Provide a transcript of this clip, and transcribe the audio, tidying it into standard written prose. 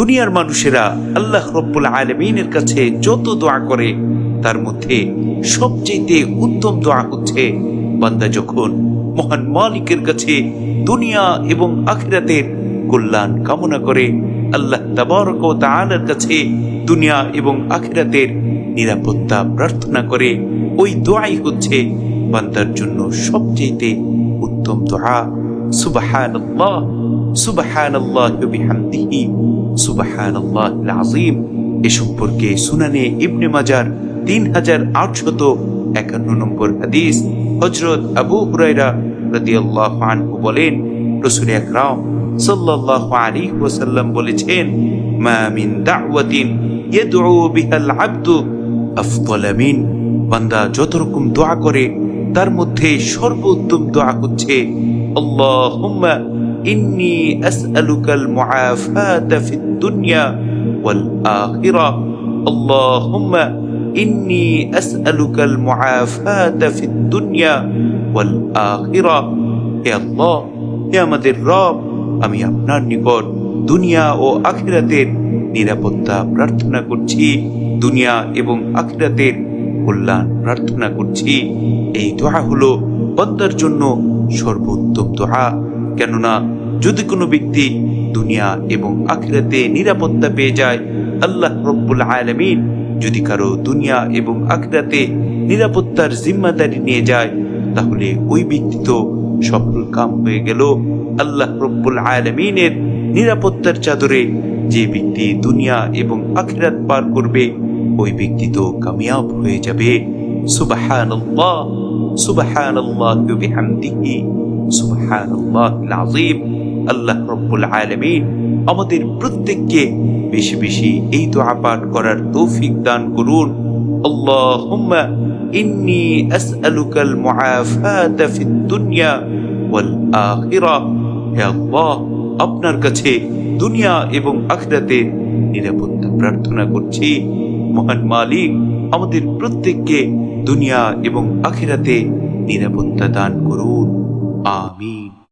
দুনিয়ার মানুষেরা আল্লাহ রব্বুল আলামিনের কাছে যত দোয়া করে তার মধ্যে সবচেয়ে উত্তম দোয়া হচ্ছে বান্দা যখন মহান মালিকের কাছে দুনিয়া এবং আখিরাতের কল্যাণ কামনা করে, আল্লাহ তাবারক ওয়া তাআলার কাছে দুনিয়া এবং আখিরাতের নিরাপত্তা প্রার্থনা করে। ওই দোয়াই হচ্ছে বান্দার জন্য সবচেয়ে উত্তম দোয়া। সুবহানাল্লাহ, সুবহানাল্লাহি ওয়া বিহামদিহি, সুবহানাল্লাহিল আযীম। এ সম্পর্কে সুনানে ইবনে মাজার 3851 নম্বর হাদিস। হযরত আবু হুরায়রা রাদিয়াল্লাহু আনহু বলেন, রাসূল আকরাম সাল্লাল্লাহু আলাইহি ওয়াসাল্লাম বলেছেন, মা মিন দাওয়াতিন ইয়াদউ বিহাল আবদু আফদালা মিন। বান্দা যত রকম দোয়া করে তার মধ্যে সর্বোত্তম দোয়া হচ্ছে, আল্লাহুম্মা ইন্নী আসআলুকাল মুআফাতা ফিদ দুনিয়া ওয়াল আখিরাহ। আল্লাহুম্মা ইন্নী আসআলুকাল মুআফাতা ফিদ দুনিয়া ওয়াল আখিরাহ। হে আল্লাহ, হে আমাদের রব, আমি আপনার নিকট দুনিয়া ও আখিরাতের নিরাপত্তা প্রার্থনা করছি, দুনিয়া এবং আখিরাতের কল্যাণ প্রার্থনা করছি। এই দোয়া হলো বান্দার জন্য সর্বোত্তম দোয়া। কেননা যদি কোনো ব্যক্তি দুনিয়া এবং আখিরাতে নিরাপত্তা পেয়ে যায়, আল্লাহ রব্বুল আলামিন যদি কারো দুনিয়া এবং আখিরাতে নিরাপত্তার জিম্মাদারি নিয়ে যায়, তাহলে ওই ব্যক্তি তো সফল কাম হয়ে গেল। আল্লাহ রব্বুল আলামিনের নিরাপত্তার চাদরে যে ব্যক্তি দুনিয়া এবং আখিরাত পার করবে, ওই ব্যক্তি তো কামিয়াব হয়ে যাবে। সুবহানাল্লাহ, সুবহানাল্লাহি ওয়া বিহামদিহি, সুবহানাল্লাহিল আযীম। আল্লাহ রব্বুল আলামিন আমাদের প্রত্যেককে বেশি বেশি এই দোয়া পাঠ করার তৌফিক দান করুন। আল্লাহুম্মা ইন্নী আসআলুকাল মুআফাতা ফিদ দুনিয়া ওয়াল আখিরাহ। হে আল্লাহ, আপনার কাছে দুনিয়া এবং আখিরাতে নিরাপত্তা প্রার্থনা করছি। মহান মালিক আমাদের প্রত্যেককে দুনিয়া এবং আখিরাতে নিরাপত্তা দান করুন। আমিন।